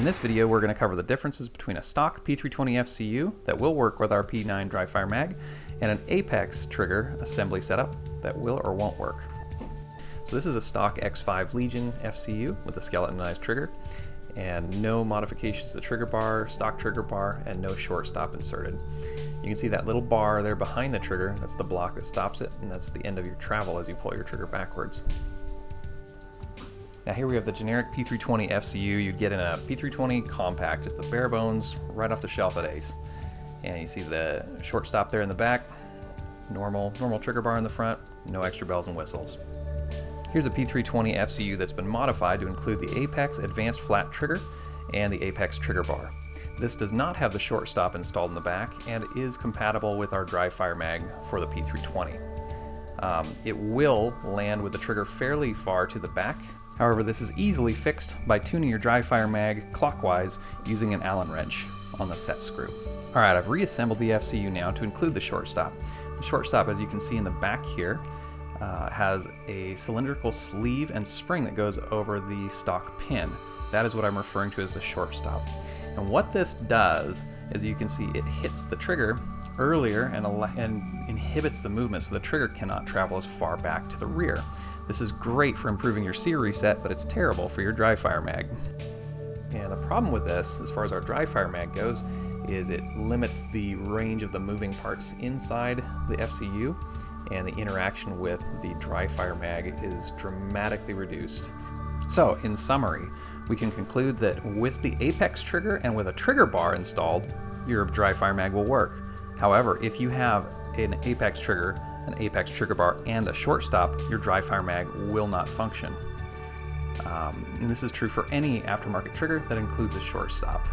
In this video, we're going to cover the differences between a stock P320 FCU that will work with our P9 dry fire mag and an Apex trigger assembly setup that will or won't work. So this is a stock X5 Legion FCU with a skeletonized trigger and no modifications to the trigger bar, stock trigger bar, and no shortstop inserted. You can see that little bar there behind the trigger. That's the block that stops it, and that's the end of your travel as you pull your trigger backwards. Now here we have the generic P320 FCU you'd get in a P320 compact, just the bare bones right off the shelf at Ace. And you see the shortstop there in the back, normal trigger bar in the front, no extra bells and whistles. Here's a P320 FCU that's been modified to include the Apex Advanced Flat Trigger and the Apex Trigger Bar. This does not have the shortstop installed in the back and is compatible with our dry fire mag for the P320. It will land with the trigger fairly far to the back. However, this is easily fixed by tuning your dry fire mag clockwise using an Allen wrench on the set screw. Alright, I've reassembled the FCU now to include the shortstop. The shortstop, as you can see in the back here, has a cylindrical sleeve and spring that goes over the stock pin. That is what I'm referring to as the shortstop. And what this does, as you can see, it hits the trigger earlier and inhibits the movement so the trigger cannot travel as far back to the rear. This is great for improving your sear reset, but it's terrible for your dry fire mag. And the problem with this, as far as our dry fire mag goes, is it limits the range of the moving parts inside the FCU, and the interaction with the dry fire mag is dramatically reduced. So, in summary, we can conclude that with the Apex trigger and with a trigger bar installed, your dry fire mag will work. However, if you have an Apex trigger, an Apex trigger bar, and a shortstop, your dry fire mag will not function. And this is true for any aftermarket trigger that includes a shortstop.